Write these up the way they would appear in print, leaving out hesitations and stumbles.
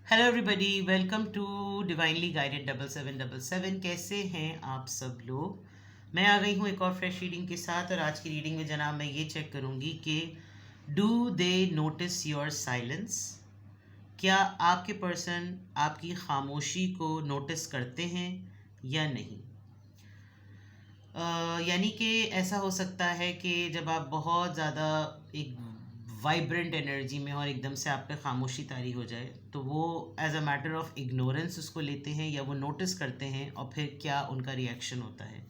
Hello everybody, welcome to divinely guided 7777। कैसे हैं आप सब लोग। मैं आ गई हूँ एक और फ्रेश रीडिंग के साथ। और आज की रीडिंग में जनाब मैं ये चेक करूँगी कि do they notice your silence. क्या आपके पर्सन आपकी खामोशी को नोटिस करते हैं या नहीं। यानी कि ऐसा हो सकता है कि जब आप बहुत ज़्यादा एक वाइब्रेंट एनर्जी में और एकदम से आप पे खामोशी तारी हो जाए तो वो as a matter of ignorance उसको लेते हैं या वो नोटिस करते हैं और फिर क्या उनका रिएक्शन होता है।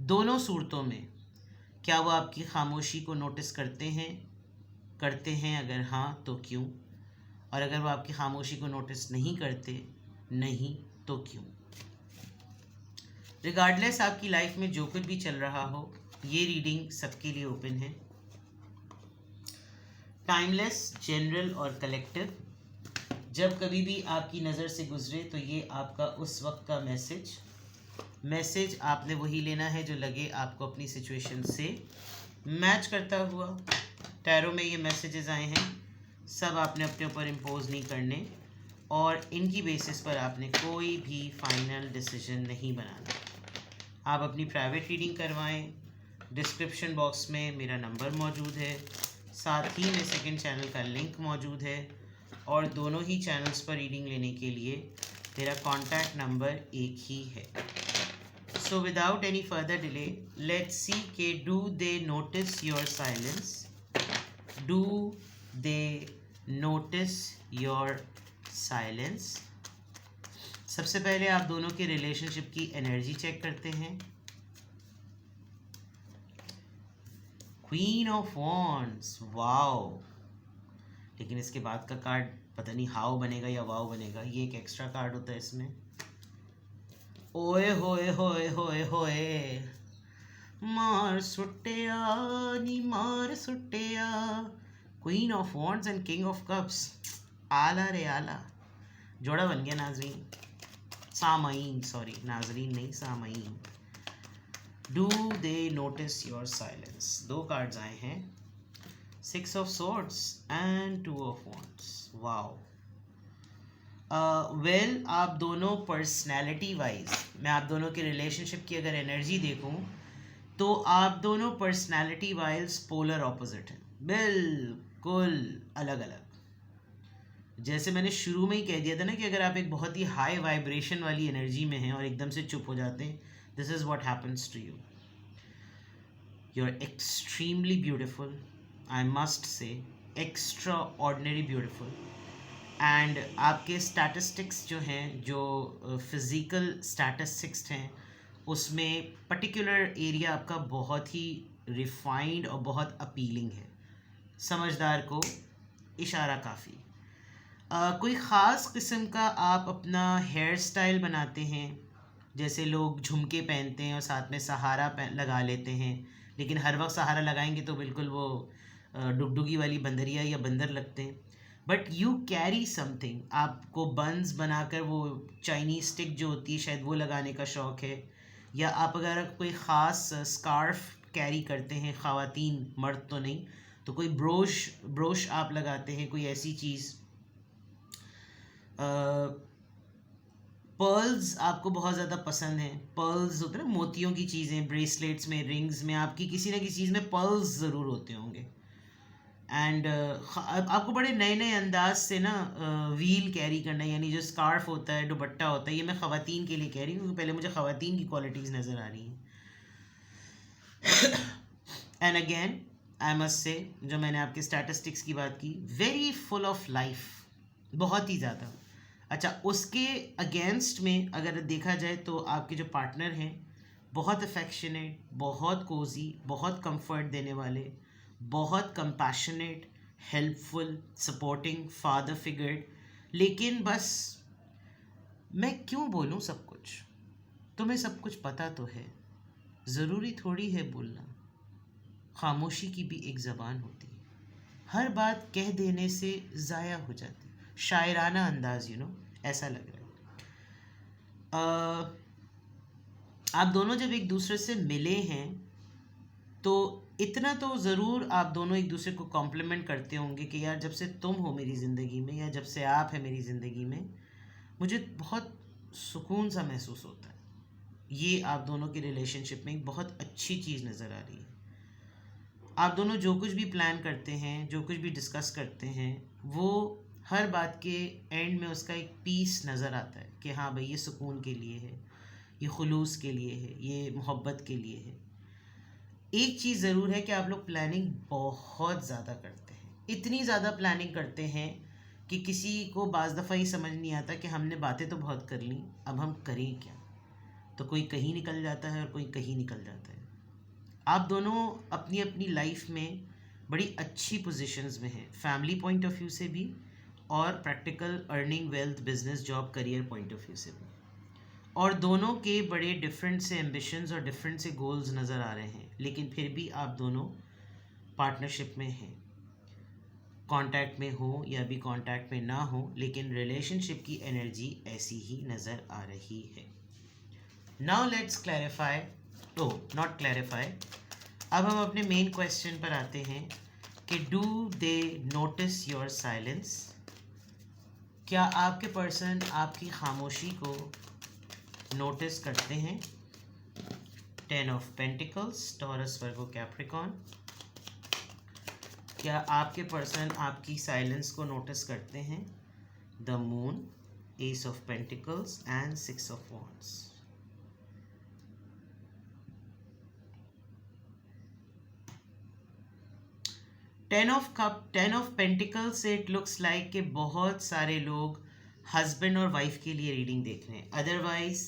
दोनों सूरतों में क्या वो आपकी खामोशी को नोटिस करते हैं अगर हाँ तो क्यों, और अगर वो आपकी खामोशी को नोटिस नहीं करते नहीं तो क्यों। रिगार्डलेस आपकी लाइफ में जो कुछ भी चल रहा हो, ये रीडिंग सबके लिए ओपन है। टाइमलेस, जनरल और कलेक्टिव। जब कभी भी आपकी नज़र से गुजरे तो ये आपका उस वक्त का मैसेज आपने वही लेना है जो लगे आपको अपनी सिचुएशन से मैच करता हुआ। टैरो में ये मैसेजेस आए हैं, सब आपने अपने ऊपर इम्पोज नहीं करने और इनकी बेसिस पर आपने कोई भी फाइनल डिसीजन नहीं बनाना। आप अपनी प्राइवेट रीडिंग करवाएं। डिस्क्रिप्शन बॉक्स में मेरा नंबर मौजूद है, साथ ही में सेकंड चैनल का लिंक मौजूद है और दोनों ही चैनल्स पर रीडिंग लेने के लिए मेरा कॉन्टैक्ट नंबर एक ही है। So without any further delay let's see के do they notice your silence. Do they notice your silence. सबसे पहले आप दोनों के रिलेशनशिप की एनर्जी चेक करते हैं। Queen of wands, wow. लेकिन इसके बाद का कार्ड पता नहीं हाउ बनेगा या वाओ बनेगा, ये एक एक्स्ट्रा कार्ड होता है इसमें। ओए होए होए होए होए, मार सुट्टिया नी मार सुट्टिया। Queen of wands and king of cups, आला रे आला। जोड़ा बन गया नाजरीन, सामाइन, सॉरी नाजरीन नहीं सामाइन। Do they notice your silence. दो कार्ड्स आए हैं, 6 of swords and 2 of wands। Wow. Well आप दोनों पर्सनैलिटी वाइज, मैं आप दोनों के रिलेशनशिप की अगर एनर्जी देखूं तो आप दोनों पर्सनैलिटी वाइज पोलर ऑपोजिट हैं, बिल्कुल अलग अलग। जैसे मैंने शुरू में ही कह दिया था ना कि अगर आप एक बहुत ही हाई वाइब्रेशन वाली एनर्जी में हैं और एकदम से चुप हो जाते हैं, this is what happens to you. You are extremely beautiful, I must say extraordinary beautiful. And आपके स्टैटिस्टिक्स जो हैं, जो फिज़िकल स्टैटिस्टिक्स हैं, उसमें पर्टिकुलर एरिया आपका बहुत ही रिफाइंड और बहुत अपीलिंग है। समझदार को इशारा काफ़ी। कोई ख़ास किस्म का आप अपना हेयर स्टाइल बनाते हैं, जैसे लोग झुमके पहनते हैं और साथ में सहारा लगा लेते हैं, लेकिन हर वक्त सहारा लगाएंगे तो बिल्कुल वो डुगडुगी वाली बंदरिया या बंदर लगते हैं। बट यू कैरी समथिंग, आपको बंस बनाकर वो चाइनीज स्टिक जो होती है शायद वो लगाने का शौक़ है, या आप अगर कोई ख़ास स्कार्फ कैरी करते हैं, ख़वातीन, मर्द तो नहीं, तो कोई ब्रोश आप लगाते हैं, कोई ऐसी चीज़। पर्ल्स आपको बहुत ज़्यादा पसंद हैं। पर्ल्स होते हैं ना, मोतियों की चीज़ें, ब्रेसलेट्स में, रिंग्स में, आपकी किसी ना किसी चीज़ में पर्ल्स ज़रूर होते होंगे। एंड आपको बड़े नए नए अंदाज से ना व्हील कैरी करना, यानी जो स्कार्फ होता है, दुपट्टा होता है, ये मैं ख़वातीन के लिए कह रही हूँ क्योंकि पहले मुझे ख़वातीन की क्वालिटीज़ नज़र आ रही हैं। एंड अगेन आई मस्ट से, जो मैंने आपके स्टैटिस्टिक्स की बात की, वेरी फुल ऑफ लाइफ, बहुत ही ज़्यादा। अच्छा, उसके अगेंस्ट में अगर देखा जाए तो आपके जो पार्टनर हैं बहुत अफेक्शनेट, बहुत कोजी, बहुत कंफर्ट देने वाले, बहुत compassionate, helpful, supporting father figure. लेकिन बस मैं क्यों बोलूँ सब कुछ, तुम्हें सब कुछ पता तो है, ज़रूरी थोड़ी है बोलना। खामोशी की भी एक ज़बान होती है, हर बात कह देने से ज़ाया हो जाती है। शायराना अंदाज, ऐसा लग रहा है। आप दोनों जब एक दूसरे से मिले हैं तो इतना तो ज़रूर आप दोनों एक दूसरे को कॉम्प्लीमेंट करते होंगे कि यार जब से तुम हो मेरी ज़िंदगी में या जब से आप है मेरी ज़िंदगी में मुझे बहुत सुकून सा महसूस होता है। ये आप दोनों की रिलेशनशिप में एक बहुत अच्छी चीज़ नज़र आ रही है। आप दोनों जो कुछ भी प्लान करते हैं, जो कुछ भी डिस्कस करते हैं, वो हर बात के एंड में उसका एक पीस नज़र आता है कि हाँ भाई ये सुकून के लिए है, ये खुलूस के लिए है, ये मोहब्बत के लिए है। एक चीज़ ज़रूर है कि आप लोग प्लानिंग बहुत ज़्यादा करते हैं, इतनी ज़्यादा प्लानिंग करते हैं कि किसी को बाज़ दफ़ा ही समझ नहीं आता कि हमने बातें तो बहुत कर ली, अब हम करें क्या। तो कोई कहीं निकल जाता है और कोई कहीं निकल जाता है। आप दोनों अपनी अपनी लाइफ में बड़ी अच्छी पोजीशंस में हैं, फैमिली पॉइंट ऑफ व्यू से भी और practical earning wealth business job career point of view से भी। और दोनों के बड़े डिफरेंट से एम्बिशंस और डिफरेंट से गोल्स नज़र आ रहे हैं, लेकिन फिर भी आप दोनों पार्टनरशिप में हैं। कांटेक्ट में हो या भी कांटेक्ट में ना हो, लेकिन रिलेशनशिप की एनर्जी ऐसी ही नज़र आ रही है। Now let's clarify, not clarify, अब हम अपने मेन क्वेश्चन पर आते हैं कि do they notice your silence. क्या आपके पर्सन आपकी खामोशी को नोटिस करते हैं? 10 of pentacles, taurus, Virgo, Capricorn. क्या आपके पर्सन आपकी साइलेंस को नोटिस करते हैं? The moon, S of pentacles and 6 of wands. Ten of pentacle से इट लुक्स लाइक कि बहुत सारे लोग हस्बैंड और वाइफ के लिए रीडिंग देख रहे हैं। अदरवाइज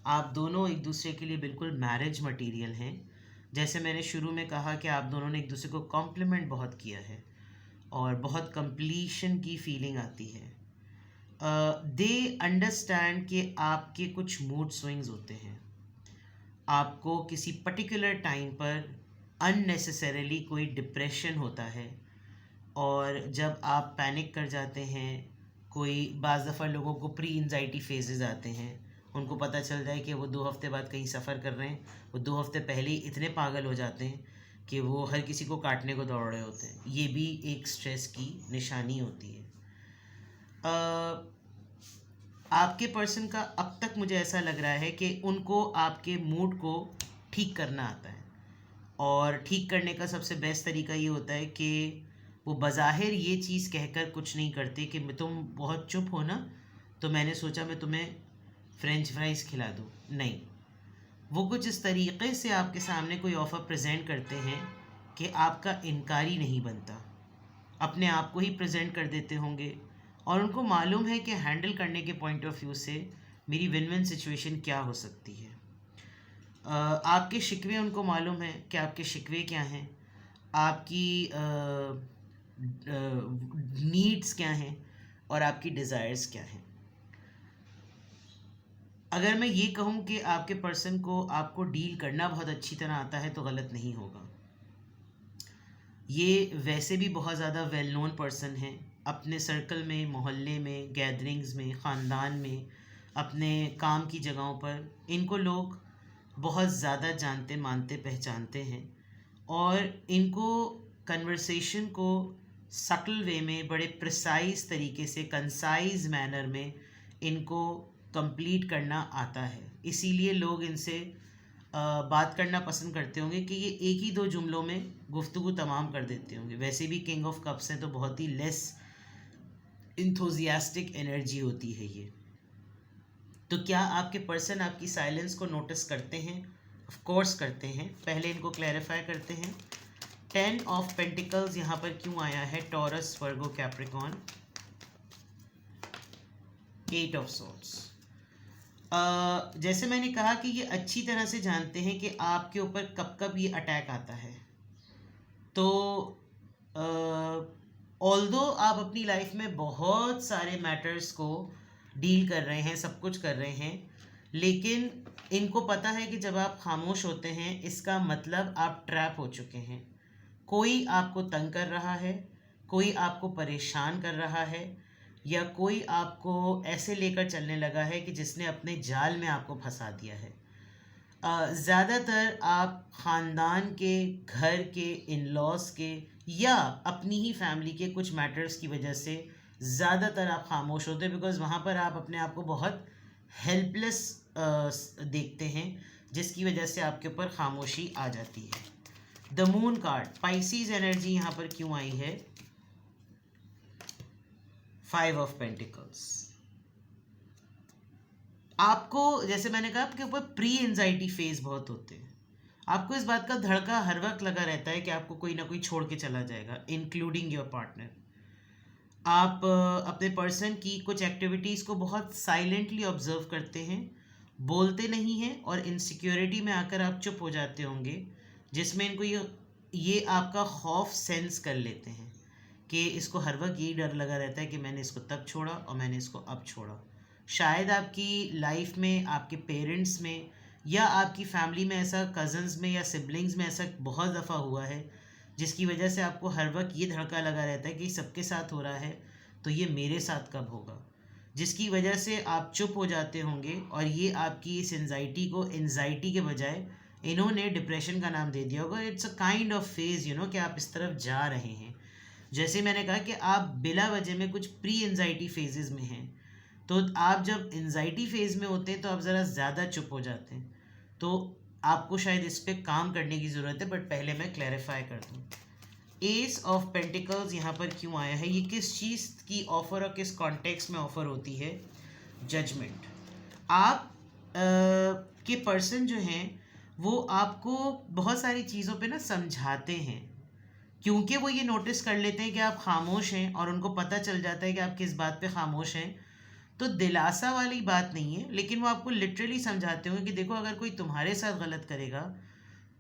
आप दोनों एक दूसरे के लिए बिल्कुल मैरिज मटेरियल हैं। जैसे मैंने शुरू में कहा कि आप दोनों ने एक दूसरे को कॉम्प्लीमेंट बहुत किया है और बहुत कंप्लीशन की फीलिंग आती है। दे अंडरस्टैंड कि आपके कुछ मूड स्विंग्स होते हैं, आपको किसी पर्टिकुलर टाइम पर अननेसेसरीली कोई डिप्रेशन होता है, और जब आप पैनिक कर जाते हैं, कोई बाज़ दफ़ा लोगों को प्री एंजाइटी फेजेस आते हैं, उनको पता चल जाए कि वो 2 हफ्ते बाद कहीं सफ़र कर रहे हैं, वो 2 हफ्ते पहले ही इतने पागल हो जाते हैं कि वो हर किसी को काटने को दौड़ रहे होते हैं। ये भी एक स्ट्रेस की निशानी होती है। आपके पर्सन का अब तक मुझे ऐसा लग रहा है कि उनको आपके मूड को ठीक करना आता है, और ठीक करने का सबसे बेस्ट तरीका ये होता है कि वो बज़ाहिर ये चीज़ कहकर कुछ नहीं करते कि तुम बहुत चुप हो ना, तो मैंने सोचा मैं तुम्हें फ्रेंच फ्राइज़ खिला दूँ। नहीं, वो कुछ इस तरीक़े से आपके सामने कोई ऑफ़र प्रेजेंट करते हैं कि आपका इनकार ही नहीं बनता, अपने आप को ही प्रेजेंट कर देते होंगे, और उनको मालूम है कि हैंडल करने के पॉइंट ऑफ व्यू से मेरी विन विन सिचुएशन क्या हो सकती है। आपके शिकवे उनको मालूम है कि आपके शिकवे क्या हैं, आपकी नीड्स क्या हैं और आपकी डिज़ायर्स क्या हैं। अगर मैं ये कहूँ कि आपके पर्सन को आपको डील करना बहुत अच्छी तरह आता है तो गलत नहीं होगा। ये वैसे भी बहुत ज़्यादा वेल नोन पर्सन हैं, अपने सर्कल में, मोहल्ले में, गैदरिंग्स में, ख़ानदान में, अपने काम की जगहों पर इनको लोग बहुत ज़्यादा जानते, मानते, पहचानते हैं, और इनको कन्वर्सेशन को सटल वे में, बड़े प्रिसाइज तरीके से, कंसाइज मैनर में इनको कंप्लीट करना आता है। इसीलिए लोग इनसे बात करना पसंद करते होंगे कि ये एक ही 2 जुमलों में गुफ्तगू तमाम कर देते होंगे। वैसे भी किंग ऑफ कप्स हैं तो बहुत ही लेस इंथुजियास्टिक एनर्जी होती है ये। तो क्या आपके पर्सन आपकी साइलेंस को नोटिस करते हैं? ऑफ कोर्स करते हैं। पहले इनको क्लैरिफाई करते हैं। 10 ऑफ पेंटिकल्स यहाँ पर क्यों आया है? Taurus, Virgo, Capricorn, 8 of swords. जैसे मैंने कहा कि ये अच्छी तरह से जानते हैं कि आपके ऊपर कब कब ये अटैक आता है। तो ऑल्दो आप अपनी लाइफ में बहुत सारे मैटर्स को डील कर रहे हैं, सब कुछ कर रहे हैं, लेकिन इनको पता है कि जब आप खामोश होते हैं इसका मतलब आप ट्रैप हो चुके हैं। कोई आपको तंग कर रहा है, कोई आपको परेशान कर रहा है, या कोई आपको ऐसे लेकर चलने लगा है कि जिसने अपने जाल में आपको फंसा दिया है। ज़्यादातर आप ख़ानदान के, घर के, इन लॉज के या अपनी ही फैमिली के कुछ मैटर्स की वजह से ज़्यादातर आप खामोश होते हैं, बिकॉज़ वहाँ पर आप अपने आप को बहुत हेल्पलेस देखते हैं, जिसकी वजह से आपके ऊपर खामोशी आ जाती है। The moon card, species energy यहाँ पर क्यों आई है? 5 ऑफ पेंटिकल्स। आपको, जैसे मैंने कहा, आपके ऊपर प्री एंजाइटी फेज बहुत होते हैं। आपको इस बात का धड़का हर वक्त लगा रहता है कि आपको कोई ना कोई छोड़ के चला जाएगा, इंक्लूडिंग योर पार्टनर। आप अपने पर्सन की कुछ एक्टिविटीज़ को बहुत साइलेंटली ऑब्जर्व करते हैं, बोलते नहीं हैं, और इनसिक्योरिटी में आकर आप चुप हो जाते होंगे, जिसमें इनको ये आपका खौफ सेंस कर लेते हैं कि इसको हर वक्त यही डर लगा रहता है कि मैंने इसको तब छोड़ा और मैंने इसको अब छोड़ा। शायद आपकी लाइफ में, आपके पेरेंट्स में या आपकी फैमिली में ऐसा, कज़न्स में या सिबलिंग्स में ऐसा बहुत दफ़ा हुआ है, जिसकी वजह से आपको हर वक्त ये धड़का लगा रहता है कि सबके साथ हो रहा है तो ये मेरे साथ कब होगा, जिसकी वजह से आप चुप हो जाते होंगे। और ये आपकी इस एंजाइटी को एंजाइटी के बजाय इन्होंने डिप्रेशन का नाम दे दिया होगा। It's a kind of phase, कि आप इस तरफ जा रहे हैं। जैसे मैंने कहा कि आप बिला वजह में कुछ प्री एंजाइटी फेजेस में हैं, तो आप जब एंजाइटी फेज़ में होते हैं तो आप ज़रा ज़्यादा चुप हो जाते हैं। तो आपको शायद इस पर काम करने की ज़रूरत है, बट पहले मैं क्लैरिफाई कर दूँ। एस ऑफ पेंटिकल्स यहाँ पर क्यों आया है? ये किस चीज़ की ऑफ़र और किस कॉन्टेक्स्ट में ऑफ़र होती है? जजमेंट। आप के पर्सन जो हैं वो आपको बहुत सारी चीज़ों पे ना समझाते हैं, क्योंकि वो ये नोटिस कर लेते हैं कि आप खामोश हैं और उनको पता चल जाता है कि आप किस बात पे खामोश हैं। तो दिलासा वाली बात नहीं है, लेकिन वो आपको लिटरली समझाते होंगे कि देखो, अगर कोई तुम्हारे साथ गलत करेगा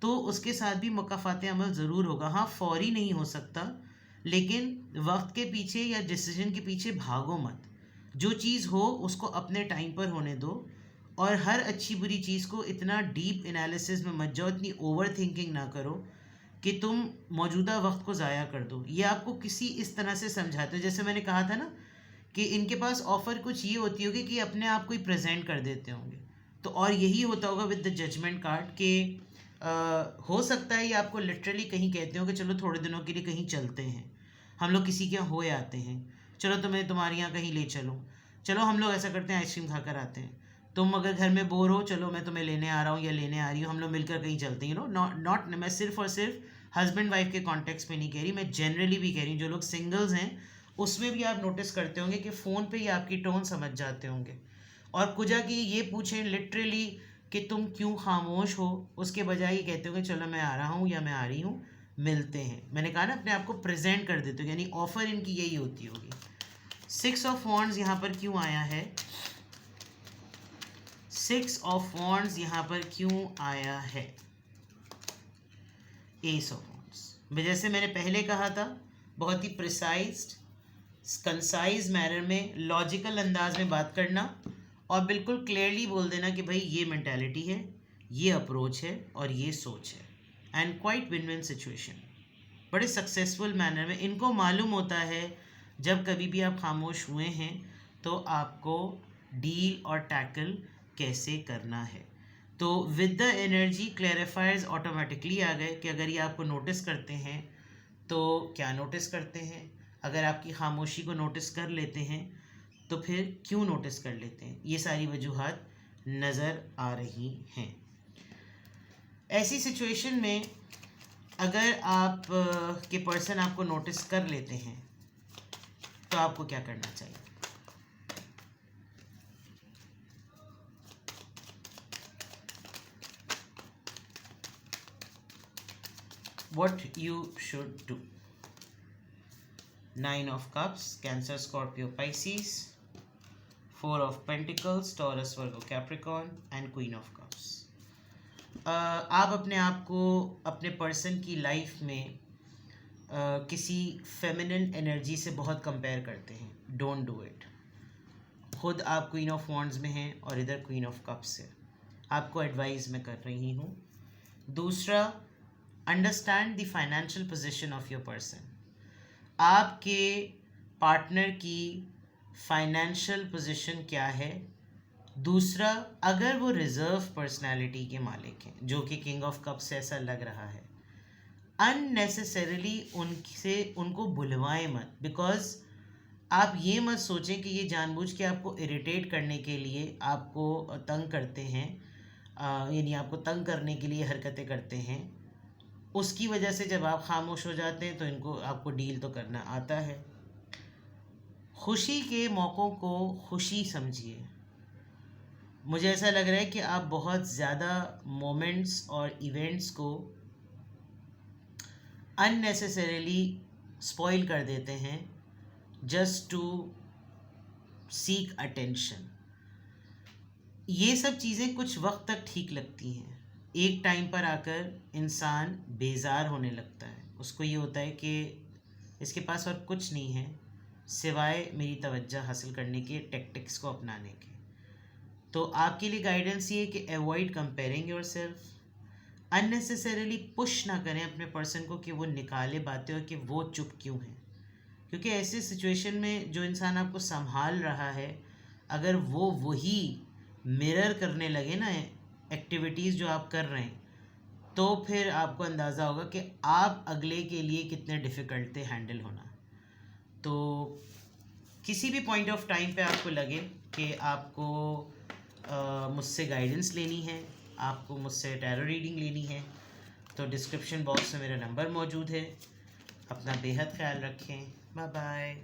तो उसके साथ भी मुकाफ़ात अमल ज़रूर होगा। हाँ, फौरी नहीं हो सकता, लेकिन वक्त के पीछे या डिसीजन के पीछे भागो मत। जो चीज़ हो उसको अपने टाइम पर होने दो, और हर अच्छी बुरी चीज़ को इतना डीप एनालिसिस में मत जाओ, इतनी ओवर थिंकिंग ना करो कि तुम मौजूदा वक्त को ज़ाया कर दो। ये आपको किसी इस तरह से समझाते हो, जैसे मैंने कहा था ना कि इनके पास ऑफ़र कुछ ये होती होगी कि अपने आप को ही प्रेजेंट कर देते होंगे। तो और यही होता होगा विद द जजमेंट कार्ड के हो सकता है ये आपको लिटरली कहीं कहते हो कि चलो थोड़े दिनों के लिए कहीं चलते हैं, हम लोग किसी के यहाँ हो आते हैं, चलो तुम्हें तुम्हारे यहाँ कहीं ले चलो, चलो हम लोग ऐसा करते हैं आइसक्रीम खाकर आते हैं, तुम अगर घर में बोर हो, चलो मैं तुम्हें लेने आ रहा हूँ या लेने आ रही हूँ, हम लोग मिलकर कहीं चलते हैं। नॉट मैं सिर्फ और सिर्फ हस्बैंड वाइफ के कॉन्टेक्स्ट में नहीं कह रही, मैं जनरली भी कह रही हूँ। जो लोग सिंगल्स हैं उसमें भी आप नोटिस करते होंगे कि फ़ोन पे ही आपकी टोन समझ जाते होंगे, और कुजा की ये पूछें लिटरली कि तुम क्यों खामोश हो, उसके बजाय ये कहते होंगे चलो मैं आ रहा हूँ या मैं आ रही हूँ, मिलते हैं। मैंने कहा ना, अपने आप को प्रेजेंट कर देते हो, यानी ऑफ़र इनकी यही होती होगी। 6 ऑफ वॉन्ड्स यहाँ पर क्यों आया है? 6 ऑफ वॉन्ड्स यहाँ पर क्यों आया है? S of wands. जैसे मैंने पहले कहा था, बहुत ही प्रिसाइज्ड, कंसाइज मैनर में, लॉजिकल अंदाज में बात करना, और बिल्कुल क्लियरली बोल देना कि भाई ये मेंटालिटी है, ये अप्रोच है और ये सोच है, and quite win win situation, बड़े सक्सेसफुल मैनर में। इनको मालूम होता है जब कभी भी आप खामोश हुए हैं तो आपको डील और टैकल कैसे करना है। तो विद द एनर्जी क्लैरिफायर्स ऑटोमेटिकली आ गए कि अगर ये आपको नोटिस करते हैं तो क्या नोटिस करते हैं, अगर आपकी खामोशी को नोटिस कर लेते हैं तो फिर क्यों नोटिस कर लेते हैं। ये सारी वजूहात नज़र आ रही हैं। ऐसी सिचुएशन में अगर आप के पर्सन आपको नोटिस कर लेते हैं तो आपको क्या करना चाहिए? What you should do. 9 of Cups, Cancer, Scorpio, Pisces. 4 of Pentacles, Taurus, Virgo, Capricorn, and Queen of Cups. आप अपने आप को अपने पर्सन की लाइफ में किसी फेमिनिन एनर्जी से बहुत कंपेयर करते हैं। Don't do it. खुद आप क्वीन ऑफ वॉन्ड्स में हैं और इधर क्वीन ऑफ कप्स है। आपको एडवाइस मैं कर रही हूँ। दूसरा, understand the financial position of your person. आपके पार्टनर की फाइनेंशियल पोजीशन क्या है दूसरा, अगर वो रिजर्व पर्सनालिटी के मालिक हैं, जो कि किंग ऑफ कप से ऐसा लग रहा है, अननेसेसरीली उनसे उनको बुलवाएं मत, बिकॉज आप ये मत सोचें कि ये जानबूझ के आपको इरिटेट करने के लिए आपको तंग करते हैं, यानी आपको तंग करने के लिए हरकतें करते हैं। उसकी वजह से जब आप खामोश हो जाते हैं तो इनको आपको डील तो करना आता है। खुशी के मौक़ों को खुशी समझिए। मुझे ऐसा लग रहा है कि आप बहुत ज़्यादा मोमेंट्स और इवेंट्स को अननेसेसरीली स्पॉइल कर देते हैं जस्ट टू सीक अटेंशन। ये सब चीज़ें कुछ वक्त तक ठीक लगती हैं, एक टाइम पर आकर इंसान बेजार होने लगता है। उसको ये होता है कि इसके पास और कुछ नहीं है सिवाय मेरी तवज्जो हासिल करने के टेक्टिक्स को अपनाने के। तो आपके लिए गाइडेंस ये है कि avoid comparing yourself, unnecessarily push ना करें अपने पर्सन को कि वो निकाले बातें और कि वो चुप क्यों है। क्योंकि ऐसे सिचुएशन में जो इंसान आपको संभाल रहा है, अगर वो वही मिरर करने लगे ना एक्टिविटीज़ जो आप कर रहे हैं, तो फिर आपको अंदाज़ा होगा कि आप अगले के लिए कितने डिफ़िकल्ट थे हैंडल होना। तो किसी भी पॉइंट ऑफ टाइम पे आपको लगे कि आपको मुझसे गाइडेंस लेनी है, आपको मुझसे टैरो रीडिंग लेनी है, तो डिस्क्रिप्शन बॉक्स में मेरा नंबर मौजूद है। अपना बेहद ख्याल रखें। Bye bye.